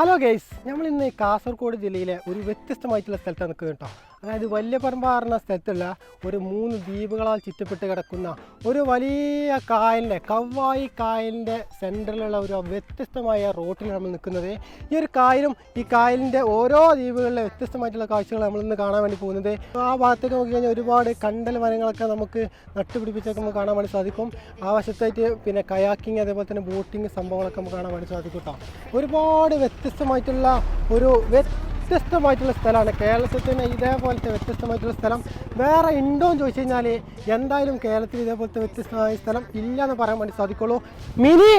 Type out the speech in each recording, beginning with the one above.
Hello guys, നമ്മൾ ഇന്ന് കാസർഗോഡ് ജില്ലയിലെ ഒരു വ്യത്യസ്തമായിട്ടുള്ള സ്ഥലത്താണ് നിൽക്കുന്നത് കേട്ടോ. അതായത് വല്യപറമ്പ പറഞ്ഞ സ്ഥലത്തുള്ള ഒരു 3 ദ്വീപുകളാൽ ചുറ്റപ്പെട്ട് കിടക്കുന്ന ഒരു വലിയ കായലിൻ്റെ കവ്വായി കായലിൻ്റെ സെൻറ്ററിലുള്ള ഒരു വ്യത്യസ്തമായ റോട്ടിലാണ് നമ്മൾ നിൽക്കുന്നത്. ഈ ഒരു കായലും ഈ കായലിൻ്റെ ഓരോ ദ്വീപുകളിലെ വ്യത്യസ്തമായിട്ടുള്ള കാഴ്ചകൾ നമ്മളിന്ന് കാണാൻ വേണ്ടി പോകുന്നത്. ആ ഭാഗത്തേക്ക് നോക്കി കഴിഞ്ഞാൽ ഒരുപാട് കണ്ടൽ മരങ്ങളൊക്കെ നമുക്ക് നട്ടുപിടിപ്പിച്ചൊക്കെ നമുക്ക് കാണാൻ വേണ്ടി സാധിക്കും. ആ വശത്തായിട്ട് പിന്നെ കയാക്കിങ് അതേപോലെ തന്നെ ബോട്ടിങ് സംഭവങ്ങളൊക്കെ നമുക്ക് കാണാൻ വേണ്ടി സാധിക്കും കേട്ടോ. ഒരുപാട് വ്യത്യസ്തമായിട്ടുള്ള സ്ഥലമാണ്. കേരളത്തിൽ തന്നെ ഇതേപോലത്തെ വ്യത്യസ്തമായിട്ടുള്ള സ്ഥലം വേറെ ഉണ്ടോ എന്ന് ചോദിച്ചു കഴിഞ്ഞാൽ എന്തായാലും കേരളത്തിൽ ഇതേപോലത്തെ വ്യത്യസ്തമായ സ്ഥലം ഇല്ല എന്ന് പറയാൻ വേണ്ടി സാധിക്കുള്ളൂ. മിനി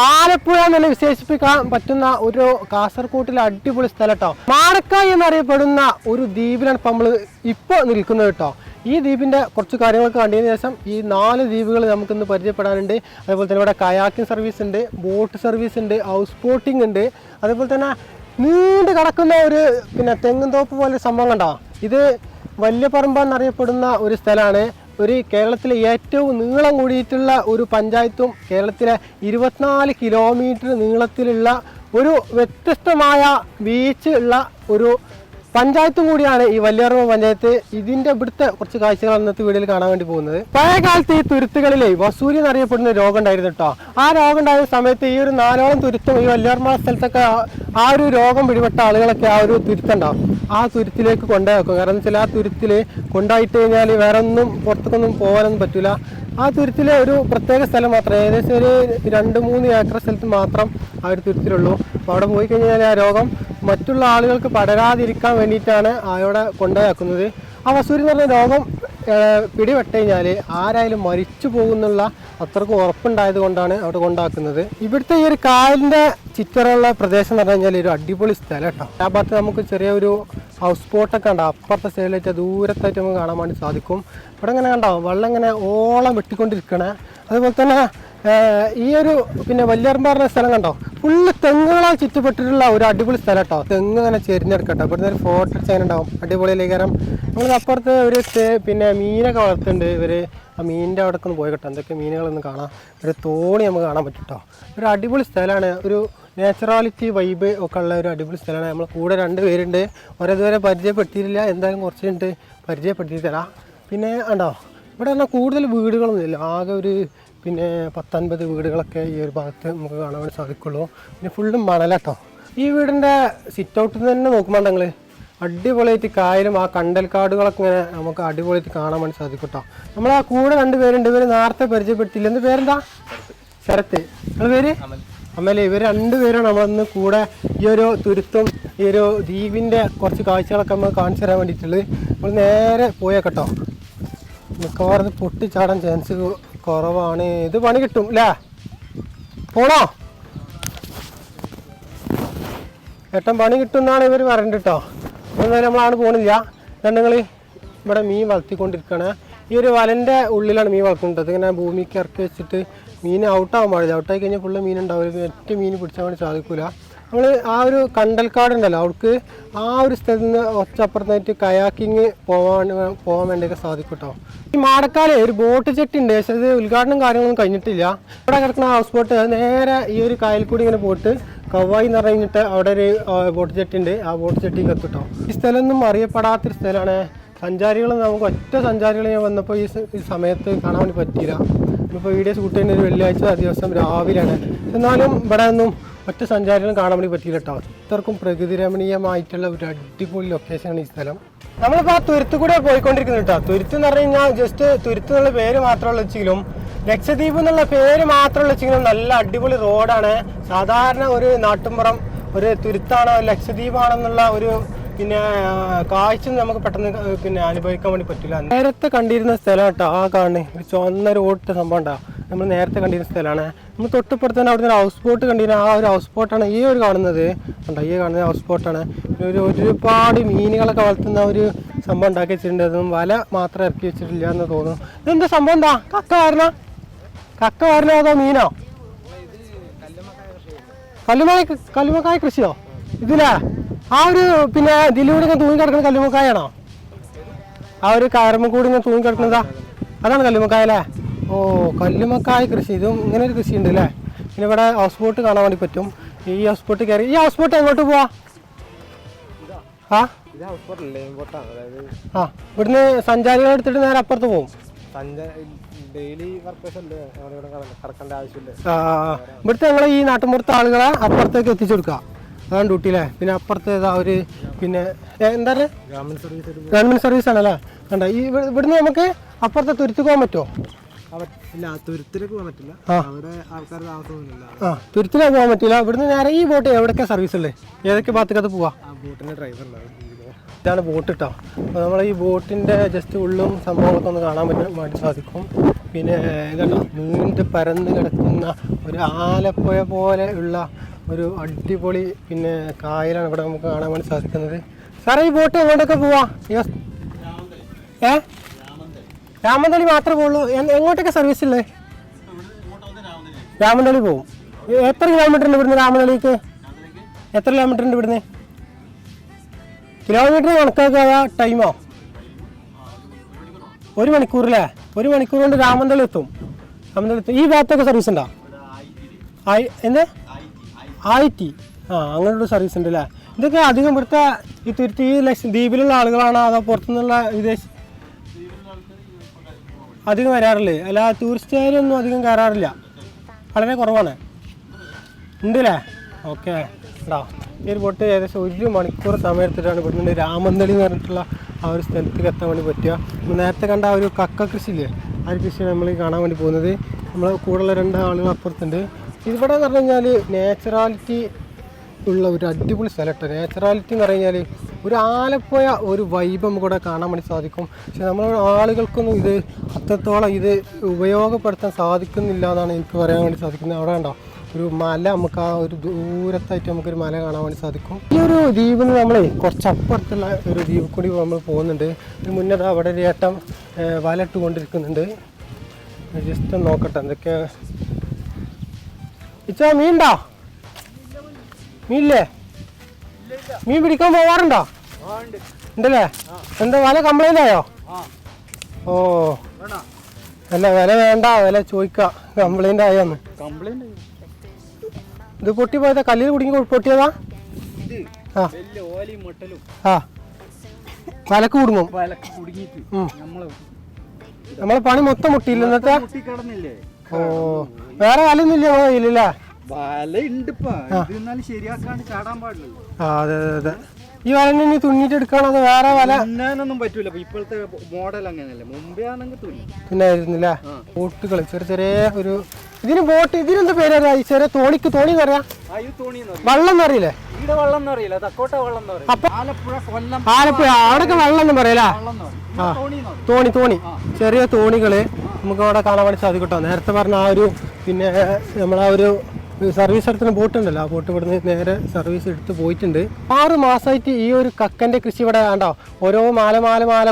ആലപ്പുഴ എന്ന് വിശേഷിപ്പിക്കാൻ പറ്റുന്ന ഒരു കാസർഗോഡിലെ അടിപൊളി സ്ഥലം കേട്ടോ. മാടക്കായി എന്നറിയപ്പെടുന്ന ഒരു ദ്വീപിലാണ് ഇപ്പം നമ്മൾ ഇപ്പോൾ നിൽക്കുന്നത് കേട്ടോ. ഈ ദ്വീപിൻ്റെ കുറച്ച് കാര്യങ്ങളൊക്കെ കണ്ടതിന് ശേഷം ഈ 4 ദ്വീപുകൾ നമുക്കിന്ന് പരിചയപ്പെടാനുണ്ട്. അതേപോലെ തന്നെ ഇവിടെ കയാക്കിംഗ് സർവീസ് ഉണ്ട്, ബോട്ട് സർവീസ് ഉണ്ട്, ഹൗസ് ബോട്ടിംഗ് ഉണ്ട്. അതേപോലെ തന്നെ നീണ്ടു കിടക്കുന്ന ഒരു തെങ്ങുംതോപ്പ് പോലെ സംഭവം കണ്ടോ. ഇത് വല്യപറമ്പ എന്നറിയപ്പെടുന്ന ഒരു സ്ഥലമാണ്. ഒരു കേരളത്തിലെ ഏറ്റവും നീളം കൂടിയിട്ടുള്ള ഒരു പഞ്ചായത്തും കേരളത്തിലെ 24 കിലോമീറ്റർ നീളത്തിലുള്ള ഒരു വ്യത്യസ്തമായ ബീച്ച് ഉള്ള ഒരു പഞ്ചായത്തും കൂടിയാണ് ഈ വല്യപറമ്പ പഞ്ചായത്ത്. ഇതിൻ്റെ ഇവിടുത്തെ കുറച്ച് കാഴ്ചകൾ അന്നത്തെ വീഡിയോയിൽ കാണാൻ വേണ്ടി പോകുന്നത്. പഴയ കാലത്ത് ഈ തുരുത്തുകളിലെ വസൂരി എന്നറിയപ്പെടുന്ന രോഗം ഉണ്ടായിരുന്നു കേട്ടോ. ആ രോഗം ഉണ്ടായ സമയത്ത് ഈ ഒരു 4ഓളം തുരുത്തും ഈ വല്യപറമ്പ സ്ഥലത്തൊക്കെ ആ ഒരു രോഗം പിടിപെട്ട ആളുകളൊക്കെ ആ ഒരു തുരുത്തുണ്ടാവും, ആ തുരുത്തിലേക്ക് കൊണ്ടുപോയി. കാരണം എന്ന് വെച്ചാൽ ആ തുരുത്തിൽ കൊണ്ടായിട്ട് കഴിഞ്ഞാൽ വേറെ ഒന്നും പുറത്തേക്കൊന്നും പോകാനൊന്നും പറ്റില്ല. ആ തുരുത്തിലെ ഒരു പ്രത്യേക സ്ഥലം മാത്രം, ഏകദേശം ഒരു 2-3 ഏക്കർ സ്ഥലത്ത് മാത്രം ആ ഒരു തുരുത്തിലുള്ളൂ. അപ്പോൾ അവിടെ പോയി കഴിഞ്ഞാൽ ആ രോഗം മറ്റുള്ള ആളുകൾക്ക് പടരാതിരിക്കാൻ വേണ്ടിയിട്ടാണ് അവിടെ കൊണ്ടുപോയാക്കുന്നത്. ആ വസൂരി എന്ന് പറഞ്ഞ രോഗം പിടിപെട്ട് കഴിഞ്ഞാൽ ആരായാലും മരിച്ചു പോകുന്നുള്ള അത്രക്കും ഉറപ്പുണ്ടായത് കൊണ്ടാണ് അവിടെ കൊണ്ടാക്കുന്നത്. ഇവിടുത്തെ ഈ ഒരു കായലിൻ്റെ ചുറ്ററുള്ള പ്രദേശം എന്ന് പറഞ്ഞു കഴിഞ്ഞാൽ ഒരു അടിപൊളി സ്ഥലം കേട്ടോ. ആ ഭാഗത്ത് നമുക്ക് ചെറിയൊരു ഹൗസ് ബോട്ടൊക്കെ ഉണ്ട്. അപ്പുറത്തെ സൈഡിലായിട്ട് ദൂരത്തായിട്ട് നമുക്ക് കാണാൻ വേണ്ടി സാധിക്കും. ഇവിടെ ഇങ്ങനെ കണ്ടാവും വെള്ളം ഇങ്ങനെ ഓളം വെട്ടിക്കൊണ്ടിരിക്കണേ. അതുപോലെ തന്നെ ഈ ഒരു വല്യപറമ്പ പറഞ്ഞ സ്ഥലം കണ്ടോ, ഫുള്ള് തെങ്ങുകളാൽ ചുറ്റപ്പെട്ടിട്ടുള്ള ഒരു അടിപൊളി സ്ഥലം കേട്ടോ. തെങ്ങ് ഇങ്ങനെ ചെരിഞ്ഞെടുക്കട്ടോ. ഇവിടുന്ന് ഒരു ഫോട്ടോ അടിച്ച് അങ്ങനെ ഉണ്ടാവും, അടിപൊളിയല്ലേ. കാരണം നമ്മൾ അപ്പുറത്ത് ഒരു മീനൊക്കെ വളർത്തുന്നുണ്ട് ഇവർ. ആ മീനിൻ്റെ അവിടെ ഒന്ന് പോയി കേട്ടോ, എന്തൊക്കെ മീനുകളൊന്നും കാണാം. ഒരു തോണി നമുക്ക് കാണാൻ പറ്റും കേട്ടോ. ഒരു അടിപൊളി സ്ഥലമാണ്, ഒരു നാച്ചുറാലിറ്റി വൈബ് ഒക്കെ ഉള്ള ഒരു അടിപൊളി സ്ഥലമാണ്. നമ്മൾ കൂടെ 2 പേരുണ്ട്. ഒരേതുവരെ പരിചയപ്പെടുത്തിയിട്ടില്ല, എന്തായാലും കുറച്ചുണ്ട് പരിചയപ്പെടുത്തി തരാം. പിന്നെ ഉണ്ടോ ഇവിടെ പറഞ്ഞാൽ കൂടുതൽ വീടുകളൊന്നുമില്ല, ആകെ ഒരു 10-50 വീടുകളൊക്കെ ഈ ഒരു ഭാഗത്ത് നമുക്ക് കാണാൻ വേണ്ടി സാധിക്കുള്ളൂ. പിന്നെ ഫുള്ളും മണലാട്ടോ. ഈ വീടിൻ്റെ സിറ്റ് ഔട്ടിൽ തന്നെ നോക്കുമ്പോൾ നിങ്ങൾ അടിപൊളിയായിട്ട് കായലും ആ കണ്ടൽക്കാടുകളൊക്കെ ഇങ്ങനെ നമുക്ക് അടിപൊളിയായിട്ട് കാണാൻ വേണ്ടി സാധിക്കും കേട്ടോ. നമ്മളാ കൂടെ 2 പേരുണ്ട്, ഇവർ നേരത്തെ പരിചയപ്പെടുത്തില്ല. എന്ത് പേരെന്താ? ശരത്ത്. നിങ്ങളുടെ പേര്? അമ്മല്ലേ. ഇവർ 2 പേരാണ് നമ്മളിന്ന് കൂടെ ഈ ഒരു തുരുത്തും ഈ ഒരു ദ്വീപിൻ്റെ കുറച്ച് കാഴ്ചകളൊക്കെ നമ്മൾ കാണിച്ചു തരാൻ വേണ്ടിയിട്ടുള്ളത്. നമ്മൾ നേരെ പോയേക്കട്ടോ. മിക്കവാറും പൊട്ടിച്ചാടാൻ ചാൻസ് കുറവാണ്. ഇത് പണി കിട്ടും അല്ലേ? പോണോ? ഏട്ടൻ പണി കിട്ടും എന്നാണ് ഇവർ പറയുന്നത് കേട്ടോ. എന്നാലും നമ്മളാണ് പോണില്ല. ഞങ്ങൾ ഇവിടെ മീൻ വളർത്തിക്കൊണ്ടിരിക്കുകയാണ്. ഈ ഒരു വലൻ്റെ ഉള്ളിലാണ് മീൻ വളർത്തുന്നത്. ഇങ്ങനെ ഭൂമിക്ക് ഇറക്കി വെച്ചിട്ട് മീൻ ഔട്ടാകാൻ പാടില്ല. ഔട്ടായി കഴിഞ്ഞാൽ ഫുള്ള് മീൻ ഉണ്ടാവില്ല, ഒറ്റ മീൻ പിടിച്ചാൽ വേണ്ടി സാധിക്കില്ല. നമ്മൾ ആ ഒരു കണ്ടൽക്കാടുണ്ടല്ലോ, അവർക്ക് ആ ഒരു സ്ഥലത്ത് നിന്ന് ഒച്ചപ്പുറത്തായിട്ട് കയാക്കിങ് പോകാൻ വേണ്ടിയൊക്കെ സാധിക്കും കേട്ടോ. ഈ മാടക്കാലേ ഒരു ബോട്ട് ചെട്ടി ഉണ്ട്, പക്ഷേ ഇത് ഉദ്ഘാടനം കാര്യങ്ങളൊന്നും കഴിഞ്ഞിട്ടില്ല. ഇവിടെ കിടക്കുന്ന ഹൗസ് ബോട്ട് നേരെ ഈ ഒരു കായൽ കൂടി ഇങ്ങനെ പോയിട്ട് കവ്വായി എന്ന് പറഞ്ഞിട്ട് അവിടെ ഒരു ബോട്ട് ചെട്ടി ഉണ്ട്, ആ ബോട്ട് ചെട്ടിക്ക് എത്തും കേട്ടോ. ഈ സ്ഥലമൊന്നും അറിയപ്പെടാത്തൊരു സ്ഥലമാണ്. സഞ്ചാരികൾ നമുക്ക് ഒറ്റ സഞ്ചാരികൾ ഞാൻ വന്നപ്പോൾ ഈ സമയത്ത് കാണാൻ വേണ്ടി പറ്റിയില്ല. ഇപ്പോൾ വീഡിയോ ഷൂട്ട് ചെയ്യുന്ന ഒരു വെള്ളിയാഴ്ച ദിവസം രാവിലെയാണ്. എന്നാലും ഇവിടെ ഒന്നും ഒറ്റ സഞ്ചാരികളും കാണാൻ വേണ്ടി പറ്റിയില്ല കേട്ടോ. അത്രക്കും പ്രകൃതി രമണീയമായിട്ടുള്ള ഒരു അടിപൊളി ലൊക്കേഷനാണ് ഈ സ്ഥലം. നമ്മളിപ്പോൾ ആ തുരുത്ത് കൂടെ പോയിക്കൊണ്ടിരിക്കുന്നത് കേട്ടോ. തുരുത്ത് എന്ന് പറഞ്ഞു കഴിഞ്ഞാൽ ജസ്റ്റ് തുരുത്ത് എന്നുള്ള പേര് മാത്രമുള്ള വെച്ചെങ്കിലും ലക്ഷദ്വീപ് എന്നുള്ള പേര് മാത്രമുള്ള വെച്ചെങ്കിലും നല്ല അടിപൊളി റോഡാണ്. സാധാരണ ഒരു നാട്ടുമ്പുറം ഒരു തുരുത്താണോ ലക്ഷദ്വീപാണെന്നുള്ള ഒരു കാഴ്ച നമുക്ക് പെട്ടെന്ന് അനുഭവിക്കാൻ വേണ്ടി പറ്റില്ല. നേരത്തെ കണ്ടിരുന്ന സ്ഥലം കേട്ടോ, ആ കാണുന്നത് ഒരു ചുവന്ന റോഡിൻ്റെ സംഭവം ഉണ്ടാവും. നമ്മൾ നേരത്തെ കണ്ടിരുന്ന സ്ഥലമാണ്. നമ്മൾ തൊട്ടിപ്പുറത്ത് തന്നെ അവിടെ നിന്ന് ഹൗസ് ബോട്ട് കണ്ടിരുന്ന ആ ഒരു ഹൗസ് ബോട്ടാണ് ഈ ഒരു കാണുന്നത് കണ്ടോ. ഈ കാണുന്ന ഹൗസ് ബോട്ടാണ്. ഒരുപാട് മീനുകളൊക്കെ വളർത്തുന്ന ഒരു സംഭവം ഉണ്ടാക്കി വെച്ചിട്ടുണ്ട്. അതൊന്നും വല മാത്രം ഇറക്കി വെച്ചിട്ടില്ല എന്ന് തോന്നുന്നു. ഇതെന്താ സംഭവം? എന്താ കക്ക വരണോ അതോ മീനോ? കല്ലുമക്കായ കൃഷിയോ ഇതിലാ? ആ ഒരു ഇതിലൂടെ ഇങ്ങനെ തൂങ്ങി കിടക്കുന്ന കല്ലുമക്കായാണോ? ആ ഒരു കയറുമ്പോൾ ഇങ്ങനെ തൂങ്ങി കിടക്കുന്നതാ, അതാണ് കല്ലുമക്കായ അല്ലേ? ഓ, കല്ലുമക്കായ കൃഷി. ഇതും ഇങ്ങനെ ഒരു കൃഷി ഉണ്ട് അല്ലേ? പിന്നെ ഇവിടെ ഹൗസ് ബോട്ട് കാണാൻ വേണ്ടി പറ്റും. ഈ ഹൗസ് ബോട്ട് കയറി. ഈ ഹൗസ് ബോട്ട് എങ്ങോട്ട് പോവാ? ആ ഇവിടുന്ന് സഞ്ചാരികളെ എടുത്തിട്ട് നേരെ അപ്പുറത്ത് പോകും. ഇവിടുത്തെ ഞങ്ങൾ ഈ നാട്ടിൻപുറത്തെ ആളുകളെ അപ്പുറത്തേക്ക് എത്തിച്ചു കൊടുക്കുക. അതാണ് ഡ്യൂട്ടി അല്ലേ. പിന്നെ അപ്പുറത്തെ ഒരു പിന്നെ എന്താ പറയുക ഗവൺമെന്റ് സർവീസ് ആണല്ലേ. കണ്ട ഈ ഇവിടുന്ന് നമുക്ക് അപ്പുറത്തെ തുരുത്ത് പോകാൻ പറ്റുമോ? തുരുത്തിലേക്ക് പോകാൻ പറ്റില്ല. തുരുത്തിലേക്ക് പോകാൻ പറ്റില്ല. ഇവിടുന്ന് നേരെ ഈ ബോട്ട് എവിടെയൊക്കെ സർവീസ് ഉള്ളത്? ഏതൊക്കെ ഭാഗത്തേക്കത് പോവാ? ബോട്ടിന്റെ ഡ്രൈവറിലാണ്. ഇതാണ് ബോട്ട് കേട്ടോ. അപ്പോൾ നമ്മൾ ഈ ബോട്ടിൻ്റെ ജസ്റ്റ് ഉള്ളും സംഭവമൊക്കെ ഒന്ന് കാണാൻ വേണ്ടി സാധിക്കും. പിന്നെ ഇതുണ്ടോ നീണ്ട് പരന്ന് കിടക്കുന്ന ഒരു ആലപ്പുഴ പോലെ ഉള്ള ഒരു അടിപൊളി പിന്നെ കായലാണ് ഇവിടെ നമുക്ക് കാണാൻ വേണ്ടി സാധിക്കുന്നത്. സാറേ ഈ ബോട്ട് എങ്ങോട്ടൊക്കെ പോവാ? രാമന്തളി മാത്രമേ പോകുള്ളൂ. എങ്ങോട്ടൊക്കെ സർവീസ് ഉള്ളത്? രാമന്തളി പോകും. എത്ര കിലോമീറ്റർ ഉണ്ട് ഇവിടുന്ന് രാമന്തളിക്ക്? എത്ര കിലോമീറ്റർ ഉണ്ട് ഇവിടുന്ന്? കിലോമീറ്റർ കണക്കാക്കുക ടൈമോ? 1 മണിക്കൂറല്ലേ? 1 മണിക്കൂർ കൊണ്ട് രാമന്തളി എത്തും. ഈ ഭാഗത്തൊക്കെ സർവീസ് ഉണ്ടോ? എന്ത് ആയിറ്റി? അങ്ങനൊരു സർവീസ് ഉണ്ട് അല്ലേ? ഇതൊക്കെ അധികം ഇവിടുത്തെ ഈ തുരുത്തി ദ്വീപിലുള്ള ആളുകളാണോ അതോ പുറത്തുനിന്നുള്ള വിദേശ അധികം വരാറില്ലേ? അല്ല ടൂറിസ്റ്റുകാരൊന്നും അധികം കയറാറില്ല, വളരെ കുറവാണ്. ഉണ്ടല്ലേ? ഓക്കെ കേട്ടോ. ഈ ഒരു ബോട്ട് ഏകദേശം 1 മണിക്കൂർ സമയത്തിട്ടാണ് ഇവിടുന്ന് രാമന്തളി എന്ന് പറഞ്ഞിട്ടുള്ള ആ ഒരു സ്ഥലത്തേക്ക് എത്താൻ വേണ്ടി പറ്റുക. നേരത്തെ കണ്ട ആ ഒരു കക്ക കൃഷിയില്ലേ, ആ ഒരു കൃഷിയാണ് നമ്മൾ കാണാൻ വേണ്ടി പോകുന്നത്. നമ്മൾ കൂടെയുള്ള 2 ആളുകൾ അപ്പുറത്തുണ്ട്. ഇവിടെ എന്ന് പറഞ്ഞു കഴിഞ്ഞാൽ നേച്ചുറാലിറ്റി ഉള്ള ഒരു അടിപൊളി സ്ഥലമാണ്. നേച്ചുറാലിറ്റി എന്ന് പറഞ്ഞു കഴിഞ്ഞാൽ ഒരു ആലപ്പുഴ ഒരു വൈബ് നമുക്ക് ഇവിടെ കാണാൻ വേണ്ടി സാധിക്കും. പക്ഷെ നമ്മൾ ആളുകൾക്കൊന്നും ഇത് അത്രത്തോളം ഇത് ഉപയോഗപ്പെടുത്താൻ സാധിക്കുന്നില്ല എന്നാണ് എനിക്ക് പറയാൻ വേണ്ടി സാധിക്കുന്നത്. അവിടെ കണ്ടോ ഒരു മല, നമുക്ക് ആ ഒരു ദൂരത്തായിട്ട് നമുക്കൊരു മല കാണാൻ വേണ്ടി സാധിക്കും. ഈ ഒരു ദ്വീപിൽ നിന്ന് നമ്മൾ കുറച്ചപ്പുറത്തുള്ള ഒരു ദ്വീപിൽ കൂടി നമ്മൾ പോകുന്നുണ്ട്. മുന്നേ അവിടെ ഒരു ഏട്ടം വലട്ട് കൊണ്ടിരിക്കുന്നുണ്ട്. ജസ്റ്റ് നോക്കട്ടെ എന്തൊക്കെ. ഇച്ചാ മീനുണ്ടോ? മീനില്ലേ? മീൻ പിടിക്കാൻ പോവാറുണ്ടോ? ഉണ്ടല്ലേ? എന്താ വല കംപ്ലൈന്റ് ആയോ? ഓ അല്ല വില വേണ്ട, വില ചോദിക്കാം. കംപ്ലൈന്റ് ആയോന്ന്. ഇത് പൊട്ടിപ്പോയതാ? കല്ലിൽ കുടുങ്ങി പൊട്ടിയതാ? ആ വലക്ക് കുടുങ്ങും. നമ്മളെ പണി മൊത്തം മുട്ടിയില്ല ഇന്നത്തെ. ഓ വേറെ വലയൊന്നുമില്ല നമ്മളെ കയ്യിലല്ലേ? അതെ അതെ. ഈ വല ഇനി തുന്നിട്ട് എടുക്കാണോ അതോ വേറെ വല? പറ്റൂല, ഇപ്പോഴത്തെ മോഡൽ അങ്ങനെയല്ലേ. മുമ്പേ ആണെങ്കിൽ തുന്നായിരുന്നില്ലേ? ബോട്ടുകൾ ചെറിയ ചെറിയ ഒരു ഇതിന് ബോട്ട്, ഇതിനെന്താ പേരറിയാ? ഈ ചെറിയ തോണിക്ക് തോണി എന്ന് പറയാ, വള്ളം എന്ന് അറിയില്ലേ? ആലപ്പുഴ അവിടെയൊക്കെ വെള്ളം എന്ന് പറയല. തോണി തോണി ചെറിയ തോണികള് നമുക്ക് അവിടെ കാണാൻ വേണ്ടി സാധിക്കട്ടോ. നേരത്തെ പറഞ്ഞ ആ ഒരു പിന്നെ നമ്മളാ ഒരു സർവീസ് എടുത്തുന്ന ബോട്ട് ഉണ്ടല്ലോ, ആ ബോട്ട് ഇവിടുന്ന് നേരെ സർവീസ് എടുത്ത് പോയിട്ടുണ്ട്. 6 മാസമായിട്ട് ഈ ഒരു കക്കൻ്റെ കൃഷി ഇവിടെ കണ്ടോ, ഓരോ മാല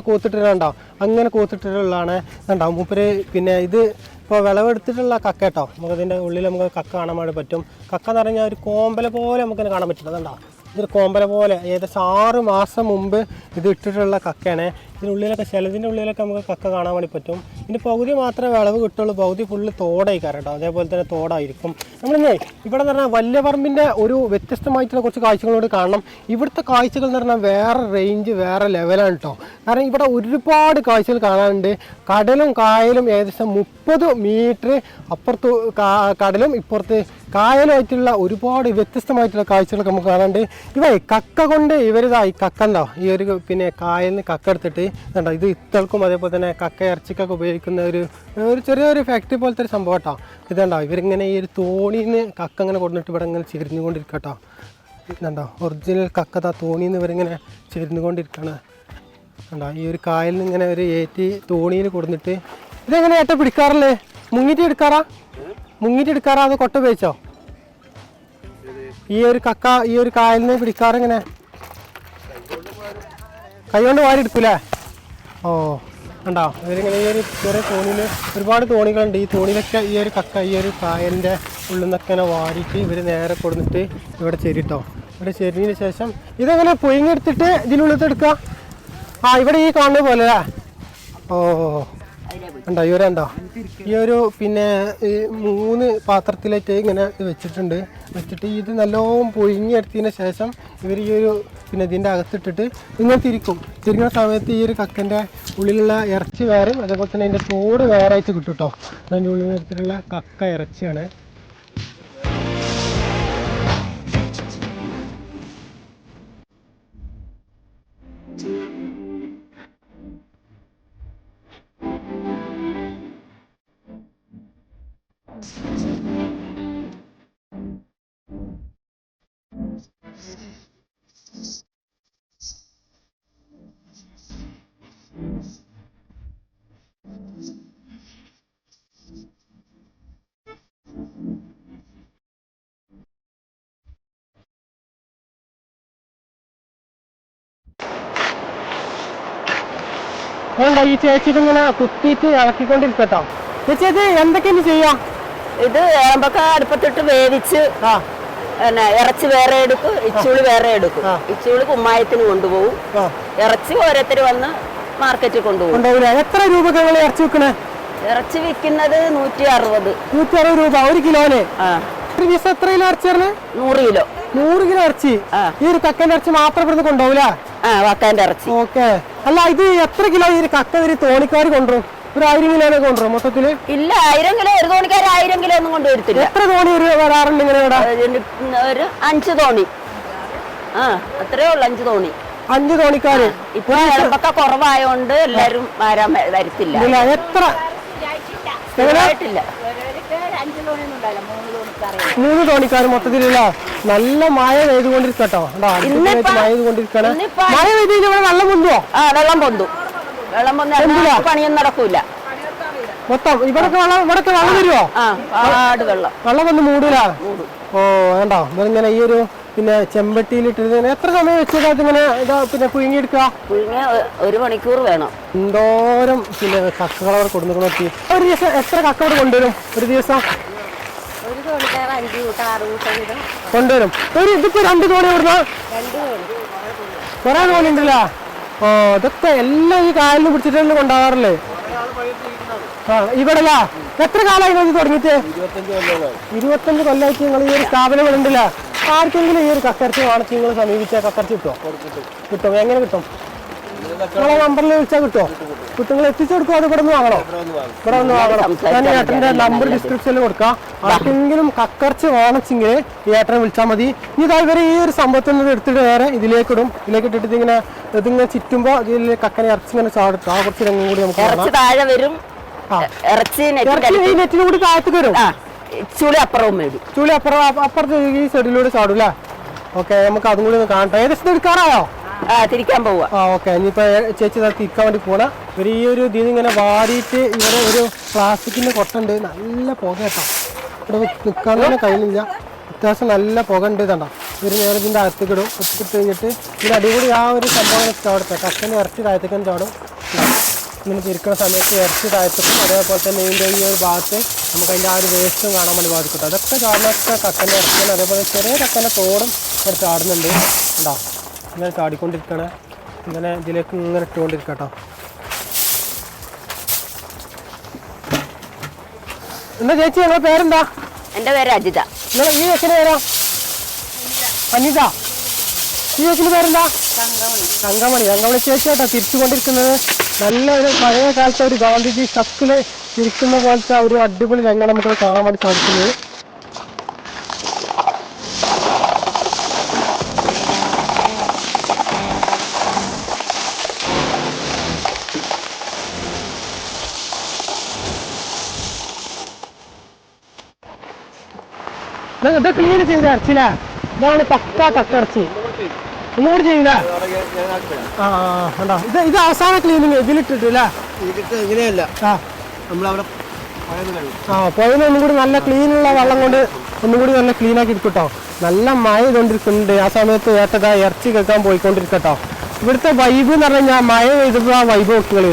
കോത്തിട്ടിട്ടുണ്ടോ, അങ്ങനെ കോത്തിട്ടിട്ടുള്ളതാണ് കണ്ടോ മൂപ്പര്. പിന്നെ ഇത് ഇപ്പോൾ വിളവെടുത്തിട്ടുള്ള കക്ക കേട്ടോ. നമുക്കതിൻ്റെ ഉള്ളിൽ നമുക്ക് കക്ക കാണാൻ വേണ്ടി പറ്റും. കക്ക എന്ന് പറഞ്ഞാൽ ഒരു കോമ്പല പോലെ നമുക്കതിനെ കാണാൻ പറ്റില്ല. അതുണ്ടോ ഇതൊരു കോമ്പല പോലെ ഏകദേശം 6 മാസം മുമ്പ് ഇത് ഇട്ടിട്ടുള്ള കക്കയാണ്. ഇതിനുള്ളിലൊക്കെ ചിലതിൻ്റെ ഉള്ളിലൊക്കെ നമുക്ക് കക്ക കാണാൻ വേണ്ടി പറ്റും. ഇതിൻ്റെ പകുതി മാത്രമേ വിളവ് കിട്ടുള്ളൂ, പകുതി ഫുള്ള് തോടായിക്കാരം കേട്ടോ. അതേപോലെ തന്നെ തോടായിരിക്കും. നമ്മളിന്നേ ഇവിടെ എന്ന് പറഞ്ഞാൽ വല്യപറമ്പിൻ്റെ ഒരു വ്യത്യസ്തമായിട്ടുള്ള കുറച്ച് കാഴ്ചകളോട് കാണണം. ഇവിടുത്തെ കാഴ്ചകൾ എന്ന് പറഞ്ഞാൽ വേറെ റേഞ്ച്, വേറെ ലെവലാണ് കേട്ടോ. കാരണം ഇവിടെ ഒരുപാട് കാഴ്ചകൾ കാണാനുണ്ട്. കടലും കായലും ഏകദേശം 30 മീറ്റർ അപ്പുറത്ത് കടലും ഇപ്പുറത്ത് കായലുമായിട്ടുള്ള ഒരുപാട് വ്യത്യസ്തമായിട്ടുള്ള കാഴ്ചകളൊക്കെ നമുക്ക് കാണാനുണ്ട്. കക്ക കൊണ്ട് ഇവരിതായി കക്ക ഉണ്ടോ ഈ ഒരു പിന്നെ കായലിൽ നിന്ന് കക്ക എടുത്തിട്ട് കണ്ടോ, ഇത് ഇത്തൾക്കും അതേപോലെ തന്നെ കക്ക ഇറച്ചിക്കൊക്കെ ഉപയോഗിക്കുന്ന ഒരു ചെറിയൊരു ഫാക്ടറി പോലത്തെ ഒരു സംഭവം കേട്ടോ. ഇതുണ്ടോ ഇവരിങ്ങനെ ഈ ഒരു തോണിയിൽ നിന്ന് കക്ക ഇങ്ങനെ കൊണ്ടിട്ട് ഇവിടെ ഇങ്ങനെ ചെരിഞ്ഞുകൊണ്ടിരിക്കട്ടോ. ഇതുണ്ടോ ഒറിജിനൽ കക്ക തോണിയിൽ നിന്ന് ഇവരിങ്ങനെ ചെരിഞ്ഞുകൊണ്ടിരിക്കുകയാണ് കണ്ടോ. ഈ ഒരു കായലിൽ നിന്ന് ഇങ്ങനെ ഒരു ഏറ്റി തോണിയിൽ കൊടുത്തിട്ട് ഇതെങ്ങനെ ഏട്ട പിടിക്കാറല്ലേ? മുങ്ങിട്ട് എടുക്കാറാ അത് കൊട്ട ഉപയോഗിച്ചോ? ഈ ഒരു കക്ക ഈ ഒരു കായലിൽ നിന്ന് പിടിക്കാറെങ്ങനെ? കൈ കൊണ്ട് വാരി എടുക്കൂലേ? ഓ കണ്ടോ ഇവരിങ്ങനെ ഈ ഒരു ചെറിയ തോണിയിൽ ഒരുപാട് തോണികളുണ്ട്. ഈ തോണിയിലൊക്കെ ഈ ഒരു കക്ക ഈ ഒരു കായലിൻ്റെ ഉള്ളിൽ നിന്നൊക്കെ ഇങ്ങനെ വാരിയിട്ട് ഇവർ നേരെ കൊടുത്തിട്ട് ഇവിടെ ചെരിട്ടോ. ഇവിടെ ചെരിഞ്ഞതിന് ശേഷം ഇതെങ്ങനെ പുഴുങ്ങിയെടുത്തിട്ട് ഇതിനുള്ളിൽ എടുക്കുക. ഇവിടെ ഈ കാണുന്ന പോലെ അല്ലേ? ഓ ഉണ്ടോ ഈ ഒരു ഈ ഒരു പിന്നെ 3 പാത്രത്തിലായിട്ട് ഇങ്ങനെ വെച്ചിട്ടുണ്ട്. വെച്ചിട്ട് ഇത് നല്ലോണം പൊഴിഞ്ഞെടുത്തതിന് ശേഷം ഇവർ ഈ ഒരു പിന്നെ ഇതിൻ്റെ അകത്തിട്ടിട്ട് ഇങ്ങനെ തിരിക്കുന്ന സമയത്ത് ഈ ഒരു കക്കൻ്റെ ഉള്ളിലുള്ള ഇറച്ചി വേറെ അതേപോലെ തന്നെ അതിൻ്റെ തോട് വേറെ ആയിട്ട് കിട്ടും കേട്ടോ. അതിൻ്റെ ഉള്ളിൽ എടുത്തിട്ടുള്ള കക്ക ഇറച്ചിയാണ്. അതുകൊണ്ടാ ഈ ചേച്ചി ഇതിങ്ങനെ കുത്തിയിട്ട് ഇളക്കിക്കൊണ്ടിരിക്കട്ടോ. ചേച്ചി ഇത് എന്തൊക്കെയാണ് ചെയ്യാം? ഇത് ഏമ്പക്ക അടുപ്പത്തിട്ട് വേവിച്ച് പിന്നെ ഇറച്ചി വേറെ എടുക്കും, ഇച്ചുളി വേറെ എടുക്കും. ഇച്ചുളി കുമ്മായത്തിന് കൊണ്ടുപോകും, ഇറച്ചി ഓരോരുത്തർ വന്ന് മാർക്കറ്റിൽ കൊണ്ടുപോകും. എത്ര രൂപ ഇറച്ചി വെക്കണേ? ഇറച്ചി വിൽക്കുന്നത് 160. 160 രൂപ ഒരു കിലോന്. ഒരു ദിവസം എത്ര കിലോ ഇറച്ചി? 100 കിലോ. 100 കിലോ ഇറച്ചി ഈ ഒരു കക്കന്റെ ഇറച്ചി മാത്രം ഇവിടുന്ന് കൊണ്ടുപോകില്ല? കക്കന്റെ ഇറച്ചി. ഓക്കെ. അല്ല ഇത് എത്ര കിലോ ഈ കക്ക ഒരു തോണിക്കാർ കൊണ്ടുപോകും? ഒരു 1000 കിലോനെ കൊണ്ടുപോകും മൊത്തത്തില്? ഇല്ല, 1000 കിലോ. ഒരു തോണിക്കാർ 1000 കിലോ ഒന്നും കൊണ്ടുവരത്തില്ല. എത്ര തോണി വരാറുണ്ട് ഇങ്ങനെ? ഒരു 5 തോണി. അത്രേ ഉള്ളു, 5 തോണി. 5 തോണിക്കാര്. ഇപ്പൊ ഏമ്പക്ക കുറവായോണ്ട് എല്ലാരും വരാൻ വരത്തില്ല. എത്ര? 3 തോണിക്കാർ മൊത്തത്തിലുള്ള. നല്ല മഴ പെയ്തുകൊണ്ടിരിക്കട്ടോ. മഴ പെയ്തുകൊണ്ടിരിക്കണേ. മഴ പെയ്ത് ഇവിടെ വെള്ളം പൊന്തുവോ? വെള്ളം പൊന്തും. വെള്ളം പൊന്ത പണിയൊന്നും നടക്കൂല. മൊത്തം ഇവിടൊക്കെ വെള്ളം വരുവോ? വെള്ളം വന്ന് മൂടൂല. ഓ വേണ്ട. ഇങ്ങനെ ഈ ഒരു പിന്നെ ചെമ്പട്ടിയിലിട്ട് എത്ര സമയം വെച്ചത് ഇങ്ങനെ പിന്നെ പുഴുങ്ങിയെടുക്കുക? പുഴുങ്ങിയ 1 മണിക്കൂർ വേണം. എന്തോരം പിന്നെ കക്കകളോട് കൊടുക്കണോക്കി. ഒരു ദിവസം എത്ര കക്കോട് കൊണ്ടുവരും? ഒരു ദിവസം കൊണ്ടുവരും. ഇതിപ്പോ 2 തോണി ഇവിടുന്ന കൊറേ തോണി ഉണ്ടല്ലോ. ഓ ഇതൊക്കെ എല്ലാം ഈ കായലിന് പിടിച്ചിട്ട് കൊണ്ടുപോകാറില്ലേ? ഇവിടെ എത്ര കാലമായി തുടങ്ങിയിട്ട്? 25 കൊല്ലമായിട്ട് നിങ്ങൾ ഈ ഒരു സ്ഥാപനം ഉണ്ടല്ലോ. ആർക്കെങ്കിലും ഈ ഒരു കക്കർച്ചി വാങ്ങിച്ച് നിങ്ങൾ സമീപിച്ചാൽ കക്കർച്ചി കിട്ടും? എങ്ങനെ കിട്ടും? നിങ്ങളെ നമ്പറിൽ വിളിച്ചാൽ കിട്ടുമോ? നിങ്ങൾ എത്തിച്ചു കൊടുക്കുമോ? അത് ഇവിടെ നിന്ന് വാങ്ങണോ? ഇവിടെ നിന്ന് വാങ്ങണം. ഞാൻ ഏട്ടൻ്റെ നമ്പർ ഡിസ്ക്രിപ്ഷനിൽ കൊടുക്കാം. ആർക്കെങ്കിലും കക്കർച്ചി വാങ്ങിച്ചെങ്കിൽ ഈ ഏട്ടനെ വിളിച്ചാൽ മതി. ഇതാ ഇവർ ഈ ഒരു സംഭവത്തിൽ നിന്ന് എടുത്തിട്ട് വേറെ ഇതിലേക്ക് ഇട്ടിട്ട് ഇതിങ്ങനെ ചുറ്റുമ്പോൾ ഇതിൽ കക്കനെ ഇറച്ചി ഇങ്ങനെ ചാടും. ആ കുറച്ച് രംഗം കൂടി നമുക്ക് താഴെ വരും. നെറ്റിനും കൂടി താഴത്ത് വരും. ചൂളി അപ്പുറവും വരും. ചൂളി അപ്പുറത്ത് ഈ സൈഡിലൂടെ ചാടൂല. ഓക്കെ, നമുക്ക് അതും കൂടി ഒന്ന് കാണട്ടെ. ഏകദേശം എടുക്കാറായോ? തിരിക്കാൻ പോവാ. ഓക്കെ. ഇനിയിപ്പോ ചേച്ചി തിരിക്കാൻ വേണ്ടി പോണ. ഇവര് ഈ ഒരു ഇതിൽ ഇങ്ങനെ വാരിയിട്ട് ഇവിടെ ഒരു പ്ലാസ്റ്റിക്കിന്റെ കൊട്ടുണ്ട്. നല്ല പുക കേട്ടോ. ഇവിടെ നിൽക്കാൻ തന്നെ കഴിയുന്നില്ല. അത്യാവശ്യം നല്ല പുക ഉണ്ട്. ഇതണ്ട ഇവര് നേരെ ഇതിന്റെ അകത്തേക്ക് ഇടും. ഒത്തിട്ട് കഴിഞ്ഞിട്ട് ഇതിന്റെ അടിപൊളി ആ ഒരു സംഭവം ചാടത്തെ കക്കന് ഇറച്ചി താഴത്തേക്കും ചാടും. ഇങ്ങനെ തിരിക്കുന്ന സമയത്ത് ഇറച്ചി താഴത്തേക്കും അതേപോലെ തന്നെ ഇതിൻ്റെ ഈ ഒരു ഭാഗത്ത് നമുക്ക് അതിൻ്റെ ആ ഒരു വേസ്റ്റും കാണാൻ വേണ്ടി ബാധിക്കട്ടെ. അതൊക്കെ ചാടുന്നൊക്കെ കക്കൻ്റെ ഇറച്ചിയാണ്. അതേപോലെ ചെറിയ കക്കൻ്റെ തോടും ഇവിടെ ചാടുന്നുണ്ട്. ഉണ്ടോ? ഇങ്ങനെ ചാടിക്കൊണ്ടിരിക്കണേ. ഇങ്ങനെ ഇതിലേക്ക് ഇങ്ങനെ ഇട്ടുകൊണ്ടിരിക്കട്ടോ. എന്താ ചേച്ചി നിങ്ങളുടെ പേരെന്താ? എൻ്റെ പേര് അജിത. നിങ്ങൾ ഈ ചേച്ചിൻ്റെ പേരോ? അനിത. ഈ ചേച്ചിൻ്റെ പേരെന്താ? തങ്കമണി. തങ്കമണി ചേച്ചി കേട്ടോ തിരിച്ചുകൊണ്ടിരിക്കുന്നത്. നല്ലൊരു പഴയ കാലത്തെ ഒരു ഗാന്ധിജി ഷക്കില് തിരിക്കുന്ന പോലത്തെ ഒരു അടിപൊളി രംഗം നമുക്ക് കാണാൻ വേണ്ടി സാധിക്കുന്നത്. ഇത് ക്ലീൻ ചെയ്ത ഇറച്ചില്ല. ഇതാണ് പക്ക കക്കിറച്ചി. ഇങ്ങോട്ട് ചെയ്യില്ല. ഇത് അവസാന ക്ലീനിങ് ഇതിലിട്ടിട്ടില്ല. ഇങ്ങനെയല്ല, നമ്മളവിടെ പുഴയിൽ ഒന്നും കൂടി നല്ല ക്ലീനുള്ള വെള്ളം കൊണ്ട് ഒന്നും കൂടി നല്ല ക്ലീൻ ആക്കി എടുക്കട്ടോ. നല്ല മഴ ചെയ്തോണ്ടിരിക്കുന്നുണ്ട്. ആ സമയത്ത് ഏട്ടക്കാ ഇറച്ചി കേൾക്കാൻ പോയിക്കൊണ്ടിരിക്കട്ടോ. ഇവിടുത്തെ വൈബ് എന്ന് പറഞ്ഞു കഴിഞ്ഞാൽ മഴ പെയ്തപ്പോൾ ആ വൈബ് നോക്കുകള്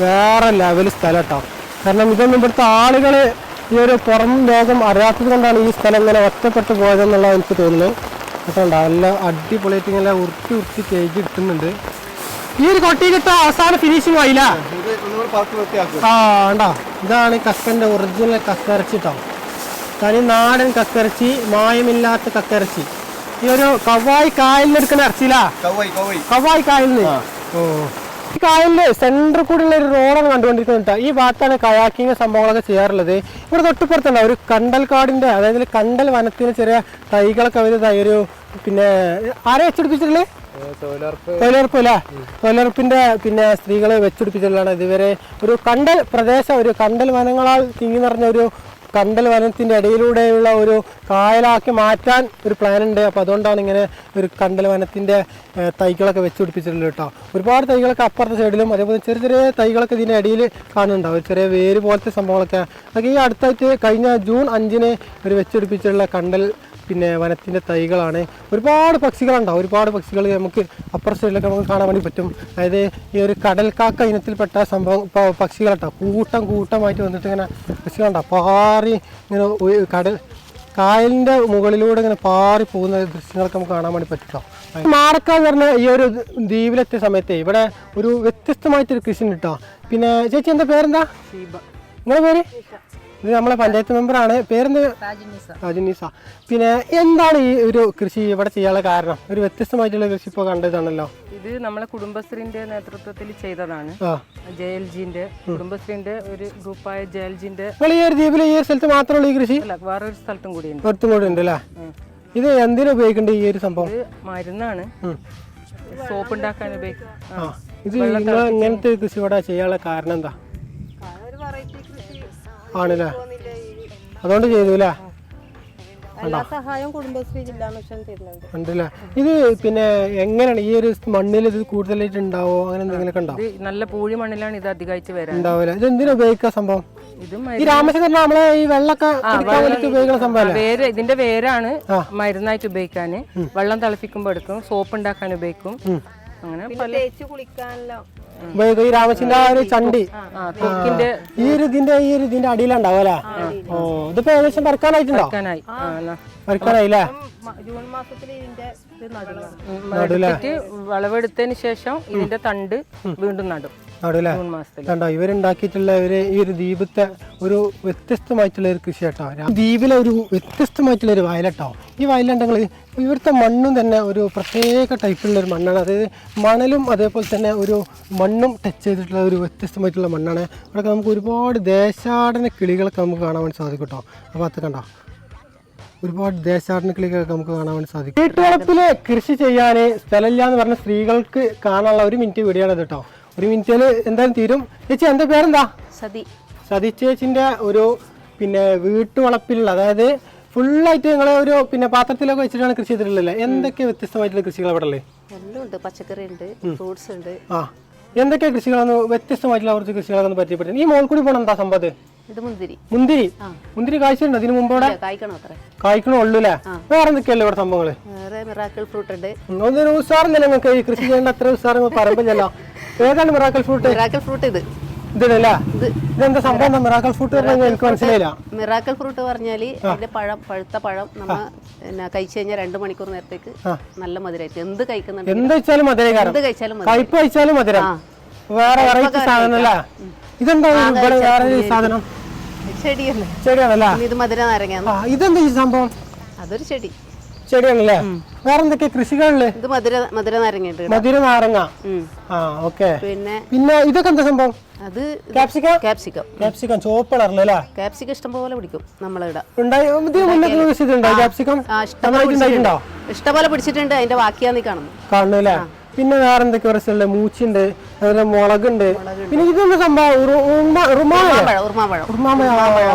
വേറെ ലെവൽ സ്ഥലം കേട്ടോ. കാരണം ഇതൊന്നും ഇവിടുത്തെ ആളുകൾ ഈ ഒരു പുറം ലോകം അറിയാത്തത് കൊണ്ടാണ് ഈ സ്ഥലം ഇങ്ങനെ ഒറ്റപ്പെട്ടു പോയതെന്നുള്ളത് എനിക്ക് തോന്നുന്നു. കേട്ടോ നല്ല അടിപൊളിയായിട്ട് ഇങ്ങനെ ഉരുട്ടി കേക്ക് കിട്ടുന്നുണ്ട്. ഈ ഒരു കൊട്ടി കിട്ടാൻ അവസാന ഫിനിഷിങ് ആയില്ല. ആ ഉണ്ടോ, ഇതാണ് കക്കൻ്റെ ഒറിജിനൽ കക്കിറച്ചി കേട്ടോ. തനി നാടൻ കക്കിറച്ചി, മായമില്ലാത്ത കക്കിറച്ചി. ഈ ഒരു കവായി കായലിനെടുക്കുന്ന ഇറച്ചിയിലാ, കവായി കായലിന്. ഓ, ഈ കായലില് സെന്ററിൽ കൂടെയുള്ള ഒരു റോഡാണ് കണ്ടുകൊണ്ടിരിക്കുന്നത്. ഈ ഭാഗത്താണ് കയാക്കിങ് സംഭവങ്ങളൊക്കെ ചെയ്യാറുള്ളത്. ഇവിടെ തൊട്ടുപുറത്തുണ്ട് ഒരു കണ്ടൽക്കാടിന്റെ, അതായത് കണ്ടൽ വനത്തിന് ചെറിയ തൈകളൊക്കെ അവർ ഒരു പിന്നെ ആരെ വെച്ചുപിടിപ്പിച്ചിട്ടുള്ളത്? തൊഴിലുറപ്പ് അല്ലേ? തൊഴിലുറപ്പിന്റെ പിന്നെ സ്ത്രീകളെ വെച്ചുപിടിപ്പിച്ചിട്ടുള്ളതാണ്. ഇതുവരെ ഒരു കണ്ടൽ പ്രദേശം, ഒരു കണ്ടൽ വനങ്ങളാൽ തിങ്ങി നിറഞ്ഞ ഒരു കണ്ടൽ വനത്തിന്റെ ഇടയിലൂടെയുള്ള ഒരു കായലാക്കി മാറ്റാൻ ഒരു പ്ലാൻ ഉണ്ട്. അപ്പോൾ അതുകൊണ്ടാണ് ഇങ്ങനെ ഒരു കണ്ടൽ വനത്തിന്റെ തൈകളൊക്കെ വെച്ചുപിടിപ്പിച്ചിട്ടുള്ളത് കേട്ടോ. ഒരുപാട് തൈകളൊക്കെ അപ്പുറത്തെ സൈഡിലും അതേപോലെ ചെറിയ ചെറിയ തൈകളൊക്കെ ഇതിൻ്റെ ഇടയിൽ കാണുന്നുണ്ടാവും, ചെറിയ വേര് പോലത്തെ സംഭവങ്ങളൊക്കെ. അതൊക്കെ ഈ അടുത്തായിട്ട് കഴിഞ്ഞ ജൂൺ 5-ന് ഒരു വെച്ചുപിടിപ്പിച്ചിട്ടുള്ള കണ്ടൽ പിന്നെ വനത്തിൻ്റെ തൈകളാണ്. ഒരുപാട് പക്ഷികളുണ്ടാവും, ഒരുപാട് പക്ഷികൾ നമുക്ക് അപ്പുറ സൈഡിലൊക്കെ നമുക്ക് കാണാൻ വേണ്ടി പറ്റും. അതായത് ഈ ഒരു കടൽക്കാക്ക ഇനത്തിൽപ്പെട്ട സംഭവം ഇപ്പോൾ പക്ഷികളുണ്ടാവും, കൂട്ടമായിട്ട് വന്നിട്ട് ഇങ്ങനെ പക്ഷികളുണ്ടാവും പാറി ഇങ്ങനെ കായലിൻ്റെ മുകളിലൂടെ ഇങ്ങനെ പാറി പോകുന്ന ദൃശ്യങ്ങളൊക്കെ നമുക്ക് കാണാൻ വേണ്ടി പറ്റും. മാറക്കാന്ന് പറഞ്ഞ ഈ ഒരു ദ്വീപിലെത്തിയ സമയത്ത് ഇവിടെ ഒരു വ്യത്യസ്തമായിട്ടൊരു കൃഷി ഉണ്ട് കേട്ടോ. പിന്നെ ചേച്ചി എന്താ പേരെന്താ? നിങ്ങളുടെ പേര്? ഇത് നമ്മളെ പഞ്ചായത്ത് മെമ്പറാണ്. പേരെന്ത്? രാജനീസ. പിന്നെ എന്താണ് ഈ ഒരു കൃഷി ഇവിടെ ചെയ്യാനുള്ള കാരണം? ഒരു വ്യത്യസ്തമായിട്ടുള്ള കൃഷി ഇപ്പോൾ കണ്ടതാണല്ലോ. ഇത് നമ്മളെ കുടുംബശ്രീന്റെ നേതൃത്വത്തിൽ ചെയ്തതാണ്. JLGന്റെ കുടുംബശ്രീന്റെ ഒരു ഗ്രൂപ്പായ JLGന്റെ. നിങ്ങൾ ഈ ഒരു ദ്വീപിൽ ഈ ഒരു സ്ഥലത്ത് മാത്രമുള്ള ഈ കൃഷി? അല്ല, വേറൊരു സ്ഥലത്തും കൂടി ഉണ്ട്. പുറത്തും കൂടി ഉണ്ട് അല്ലേ? ഇത് എന്തിനാ ഉപയോഗിക്കേണ്ട ഈ ഒരു സംഭവം? ഇത് മരുന്നാണ്, സോപ്പ് ഉണ്ടാക്കാൻ ഉപയോഗിക്കും. ഇത് നിങ്ങൾ ഇങ്ങനത്തെ കൃഷി ഇവിടെ ചെയ്യാനുള്ള കാരണം എന്താ? ആണല്ലേ, അതുകൊണ്ട് ചെയ്തു അല്ലേ? എല്ലാ സഹായവും കുടുംബശ്രീ ജില്ലാ മിഷൻ തരുന്നുണ്ട്. ഉണ്ടല്ലേ. ഇത് പിന്നെ എങ്ങനെയാണ് ഈ ഒരു മണ്ണിൽ ഇത് കൂടുതലായിട്ട് ഉണ്ടാവോ, അങ്ങനെ എന്തെങ്കിലുമൊക്കെ ഉണ്ടാവും? ഇത് നല്ല പൂഴി മണ്ണിലാണ് ഇത് അധികമായിട്ട് വരാൻ ഉണ്ടാവില്ല. ഇത് എന്തിനാ ഉപയോഗിക്കുക സംഭവം? ഇതും ഈ രാമചന്ദ്രൻ നമ്മളെ ഈ വെള്ളമൊക്കെ ഉപയോഗിക്കുന്ന സംഭവം. ഇതിന്റെ വേരാണ് മരുന്നായിട്ട് ഉപയോഗിക്കാന്. വെള്ളം തിളപ്പിക്കുമ്പോ എടുക്കും, സോപ്പ് ഉണ്ടാക്കാൻ ഉപയോഗിക്കും. അങ്ങനെ തേച്ച് കുളിക്കാനല്ലോ ഈ രാമചന്ദ്ര ഒരു ചണ്ടി ഈ ഒരു ഇതിന്റെ അടിയിലുണ്ടാവും അല്ലേ? ഓ, ഇതിപ്പോ ഏകദേശം പറിക്കാനായിട്ടുണ്ടോ? പറിക്കാനായില്ലേ? ജൂൺ മാസത്തിൽ ഇതിന്റെ നടുന്നിട്ട് വിളവെടുത്തതിന് ശേഷം ഇതിന്റെ തണ്ട് വീണ്ടും നടും. ജൂൺ മാസത്തിൽ കണ്ടോ ഇവരുണ്ടാക്കിയിട്ടുള്ള ഈ ഒരു ദ്വീപത്തെ ഒരു വ്യത്യസ്തമായിട്ടുള്ള ഒരു കൃഷി കേട്ടോ. ദ്വീപിലെ ഒരു വ്യത്യസ്തമായിട്ടുള്ള ഒരു വയലട്ടോ. ഈ വയലുണ്ടെങ്കിൽ ഇവിടുത്തെ മണ്ണും തന്നെ ഒരു പ്രത്യേക ടൈപ്പിലുള്ള ഒരു മണ്ണാണ്. അതായത് മണലും അതേപോലെ തന്നെ ഒരു മണ്ണും ടച്ച് ചെയ്തിട്ടുള്ള ഒരു വ്യത്യസ്തമായിട്ടുള്ള മണ്ണാണ്. ഇവിടെ നമുക്ക് ഒരുപാട് ദേശാടന കിളികളൊക്കെ നമുക്ക് കാണാൻ വേണ്ടി സാധിക്കും കേട്ടോ. അപ്പോൾ അത് കണ്ടോ ഒരുപാട് ദേശാടന കിളികളൊക്കെ നമുക്ക് കാണാൻ വേണ്ടി സാധിക്കും. വീട്ടുവളപ്പിൽ കൃഷി ചെയ്യാൻ സ്ഥലമില്ല എന്ന് പറഞ്ഞ സ്ത്രീകൾക്ക് കാണാനുള്ള ഒരു മിനിറ്റ് വീഡിയോ ആണ് കേട്ടോ. ഒരു മിനിറ്റിൽ എന്തായാലും തീരും. ചേച്ചി എന്താ പേരെന്താ? സതി ചേച്ചിൻ്റെ ഒരു പിന്നെ വീട്ടുവളപ്പിലുള്ള, അതായത് ഫുള്ളായിട്ട് നിങ്ങളെ ഒരു പിന്നെ പാത്രത്തിലൊക്കെ വെച്ചിട്ടാണ് കൃഷി ചെയ്തിട്ടുള്ളത്. എന്തൊക്കെ വ്യത്യസ്തമായിട്ടുള്ള കൃഷികൾ അവിടെ ഉള്ളത്? എല്ലാം ഉണ്ട്, പച്ചക്കറി ഉണ്ട്, ഫ്രൂട്ട്സ് ഉണ്ട്. എന്തൊക്കെ കൃഷികളാണ് വ്യത്യസ്തമായിട്ടുള്ള കുറച്ച് കൃഷികളൊക്കെ പറ്റിയപ്പെട്ടത്? ഈ മോൾ കൂടി പോകണം എന്താ സംഭവം? ഇത് മുന്തിരി കായ്ച്ചിട്ടുണ്ട് ഇതിന് മുമ്പ്? കായ്ക്കണുള്ളൂ അല്ലേ? വേറെ എന്തൊക്കെയല്ലേ ഇവിടെ സംഭവങ്ങള്? മിറാക്കിൾ ഫ്രൂട്ട് ഉണ്ട്. ഒന്നൊരു ഉത്സാഹം നിങ്ങൾക്ക് ഈ കൃഷി ചെയ്യേണ്ട അത്ര ഉത്സാഹം പറയുമ്പോഴല്ലോ. ഏതാണ് മിറാക്കിൾ ഫ്രൂട്ട്? ഇതല്ലേ? ഇതെന്താ സംഭവം? മിറാക്കിൾ ഫ്രൂട്ട് പറഞ്ഞാൽ എനിക്ക് മനസ്സിലായില്ല. മിറാക്കിൾ ഫ്രൂട്ട് പറഞ്ഞാല് അതിന്റെ പഴം, പഴുത്ത പഴം നമ്മ കഴിച്ചു കഴിഞ്ഞാൽ 2 മണിക്കൂർ നേരത്തേക്ക് നല്ല മധുരമായിട്ട് എന്ത് കഴിക്കുന്നുണ്ട്, എന്ത് കഴിച്ചാലും മധുരം, കയ്പ് കഴിച്ചാലും മധുരം. വേറെ വെറൈറ്റി സാധനം അല്ലേ? ഇതെന്താ വേറെ സാധനം? ചെടിയാണല്ലേ? ഇത് മധുര നാരങ്ങ. ഇതെന്താ ഈ സംഭവം? അതൊരു ചെടിയാണല്ലേ? വേറെ എന്തൊക്കെ കൃഷികളില്? ഇത് മധുര നാരങ്ങ. മധുര നാരങ്ങ. ഓക്കെ. പിന്നെ ഇതൊക്കെ എന്താ സംഭവം? അത് ക്യാപ്സിക്കം ചുവപ്പ് കളറിലല്ലേ? ക്യാപ്സിക്കം ഇഷ്ടം പോലെ പിടിക്കും നമ്മളിവിടെ. ഇഷ്ടംപോലെ പിടിച്ചിട്ടുണ്ട്. അതിന്റെ ബാക്കിയാണ് കാണുന്നല്ലേ? പിന്നെ വേറെ എന്തൊക്കെ പ്രശ്നമുണ്ട്? മൂച്ചുണ്ട്, അതുപോലെ മുളകുണ്ട്. പിന്നെ ഇതൊന്നും സംഭവം